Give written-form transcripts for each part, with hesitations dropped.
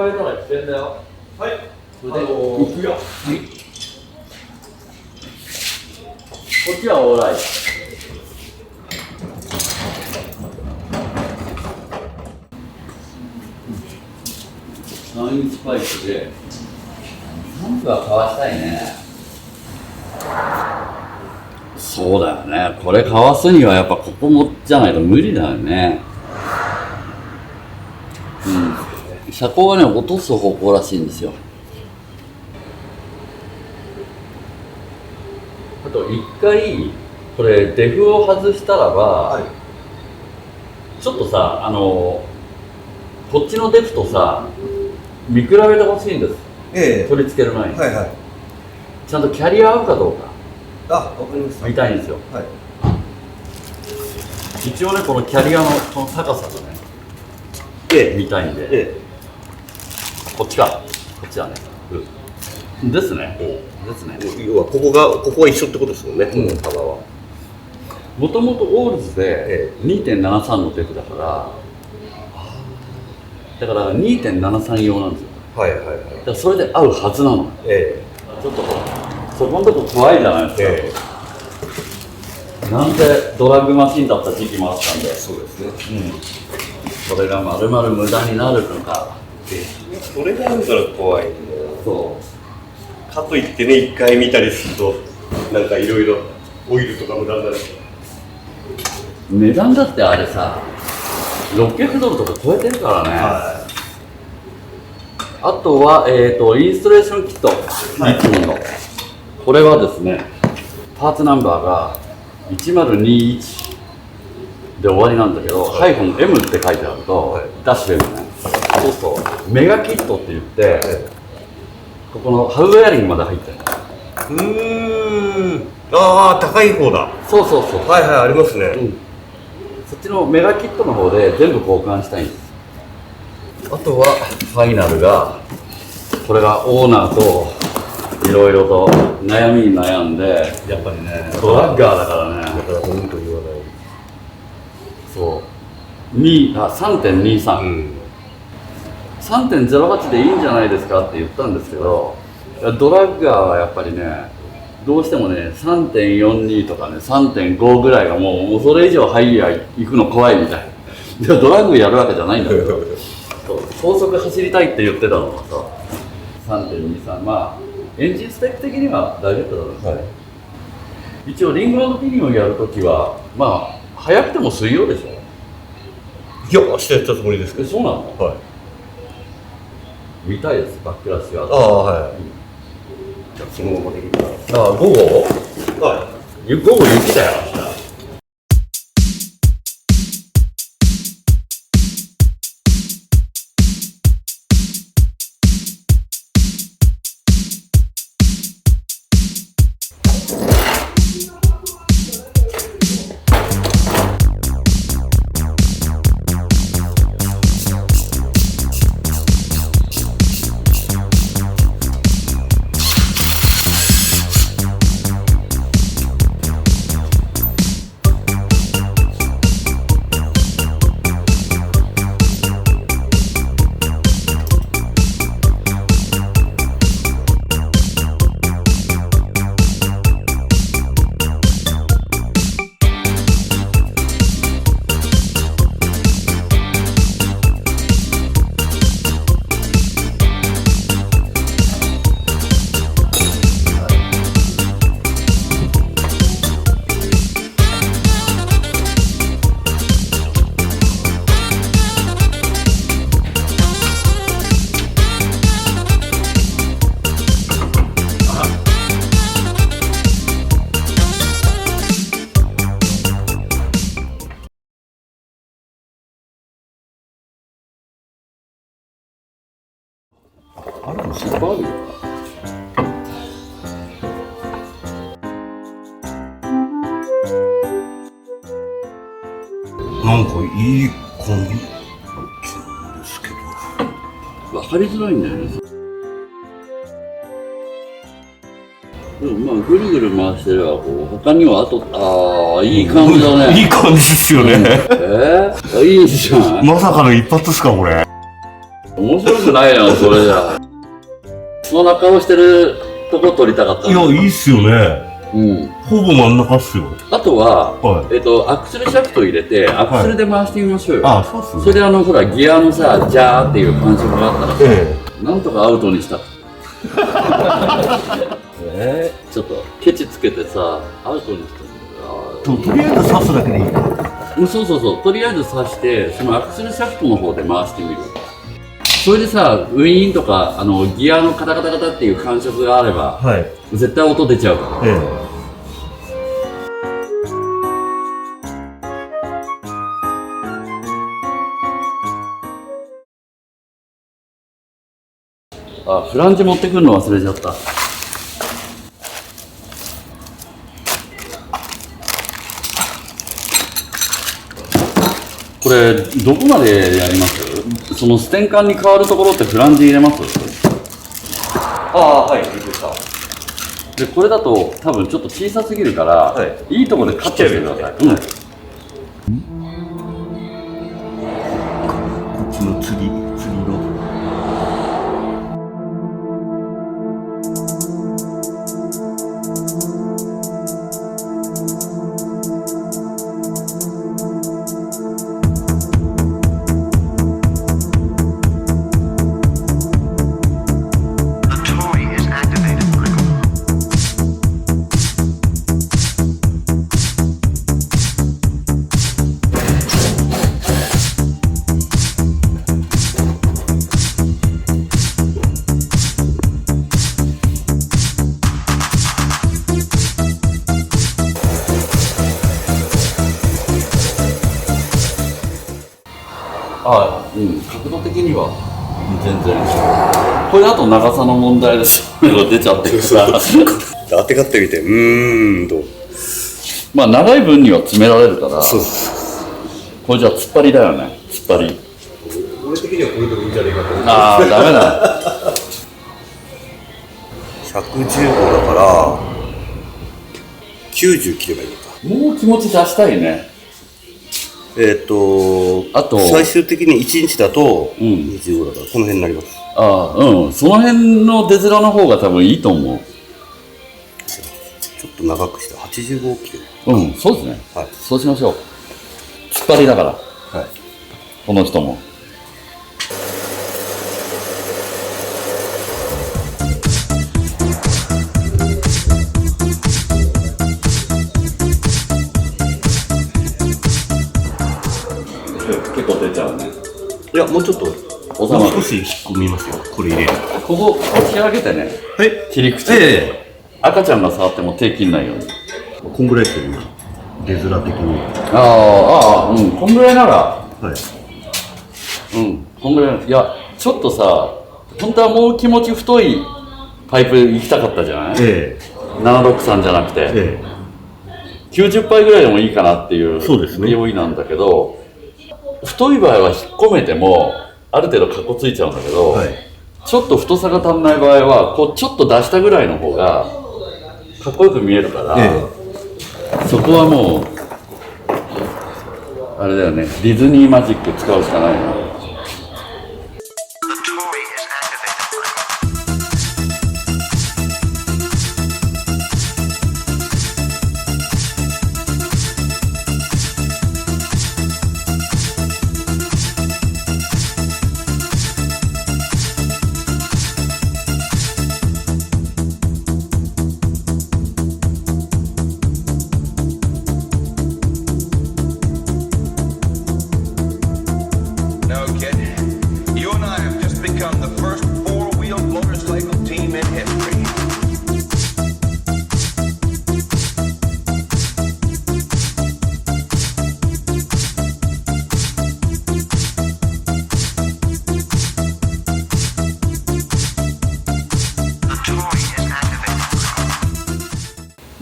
上げたら危険だよ。はい。行くよ。はい。こっちはオーライ。サインスパイクでなんとかかわしたいね。そうだよね。これかわすにはやっぱここもじゃないと無理だよね。うん。車高がね、落とす方向らしいんですよ。あと一回これデフを外したらば、はい、ちょっとさ、こっちのデフとさ見比べてほしいんです、取り付ける前に、はいはい、ちゃんとキャリア合うかどうか、わかりました、見たいんですよ、はい、一応ね、このキャリアのこの高さがね、見たいんで、こっちか、こっちだね、ですね、ですね。要はここは一緒ってことですもんね、幅は。もともとオールズで 2.73 のデフだから、2.73 用なんですよ。はいはいはい。だからそれで合うはずなの。ちょっとそこのとこ怖いじゃないですか。なんでドラッグマシンだった時期もあったんで。そうですね。それがまるまる無駄になるのか。それがあるから怖いんだよ。そう。かといってね、一回見たりするとなんかいろいろオイルとか無駄になる。値段だってあれさ、$600とか超えてるからね。はい、あとは、インストレーションキット、いつもの。これはですね、パーツナンバーが1021で終わりなんだけど、ハイフン M って書いてあると、ダッシュ M ね。そうそう、メガキットって言って、ここのハウウェアリングまで入ってる。ああ、高い方だ。そうそうそう。はいはい、ありますね。そっちのメガキットの方で全部交換したいんです。あとはファイナルが、これがオーナーといろいろと悩みに悩んで、やっぱりね、ドラッガーだからね。だから本当言わない。そう。3.23。3.08 でいいんじゃないですかって言ったんですけど、ドラッガーはやっぱりね、どうしてもね、3.42 とかね、3.5 ぐらいがもうそれ以上ハイヤー行くの怖いみたいな。ドラッグやるわけじゃないんだけど、高速走りたいって言ってたのがさ、3.23、まあ、エンジンスペック的には大丈夫だろう、はい、一応、リング&ピニオンやるときは、まあ、早くても水曜でしょ。いや、明日やったつもりですけど。そうなの？はい。見たいです、バックラッシュが。ああ、はい。じゃあ、そのままできるかな。ああ、午後？はい。午後雪だよ、明日。あら、失敗あるよ。なんかいい感じなんですけど。わかりづらいんだよね。でもまあぐるぐる回してればこう他にはいい感じだね。いい感じですよね。いいじゃん。まさかの一発っすかこれ。う面白くないやん、それじゃ。そんな顔してるとこ撮りたかったいや、いいっすよね。うん。ほぼ真ん中っすよ。あとは、はい。アクセルシャフト入れて、アクセルで回してみましょうよ。あ、そうっすね。それでほら、ギアのさ、ジャーっていう感触があったらさ、えなんとかアウトにした。え。ちょっと、ケチつけてさ、アウトにしたんだとりあえず刺すだけでいいか。そうそうそう。とりあえず刺して、そのアクセルシャフトの方で回してみる。それでさ、ウィーンとか、ギアのカタカタカタっていう感触があれば、はい。絶対音出ちゃうから。ええ。あ、フランジ持ってくるの忘れちゃった。これ、どこまでやります？そのステンカンに変わるところってフランジ入れます？ああ、はい、入れた。で、これだと多分ちょっと小さすぎるから、いいところでカットしてください。うん。こっちの釣りの。あ、うん、角度的には全然。これあと長さの問題ですよ。出ちゃってるから。当てがってみて、と。まあ長い分には詰められるから。そうです。これじゃあ突っ張りだよね。突っ張り。俺的にはこれでもいいんじゃないかと思って。ああ、ダメだ。115だから90切ればいいのか。もう気持ち出したいね。あと最終的に1インチだとうん25だからこの辺になります。ああ、うん。その辺の出面の方が多分いいと思う。ちょっと長くして85切れ。うん、そうですね。はい。そうしましょう。突っ張りだから。はい。この人も。結構出ちゃうね。いや、もうちょっと収まる。もう少し引っ込みますよ。これ入れる。ここ押し上げてね。はい。切り口。赤ちゃんが触っても手切んないように。こんぐらいですよ今。出面的に。うん、こんぐらいなら。はい。うん、こんぐらい。いや、ちょっとさ、本当はもう気持ち太いパイプ行きたかったじゃない？763じゃなくて。90杯ぐらいでもいいかなっていう用意なんだけど、太い場合は引っ込めてもある程度かっこついちゃうんだけど、ちょっと太さが足んない場合はこうちょっと出したぐらいの方がかっこよく見えるから、そこはもうあれだよね、ディズニーマジック使うしかないな。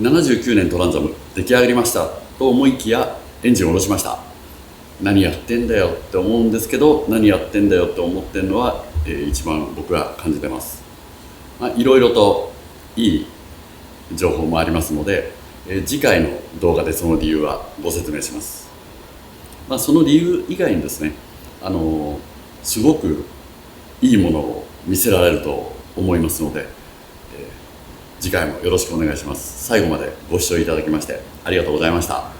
79年トランザム出来上がりましたと思いきやエンジンを下ろしました。何やってんだよって思うんですけど、何やってんだよって思ってるのは、一番僕は感じてます。いろいろといい情報もありますので、次回の動画でその理由はご説明します。その理由以外にですね、すごくいいものを見せられると思いますので、次回もよろしくお願いします。最後までご視聴いただきましてありがとうございました。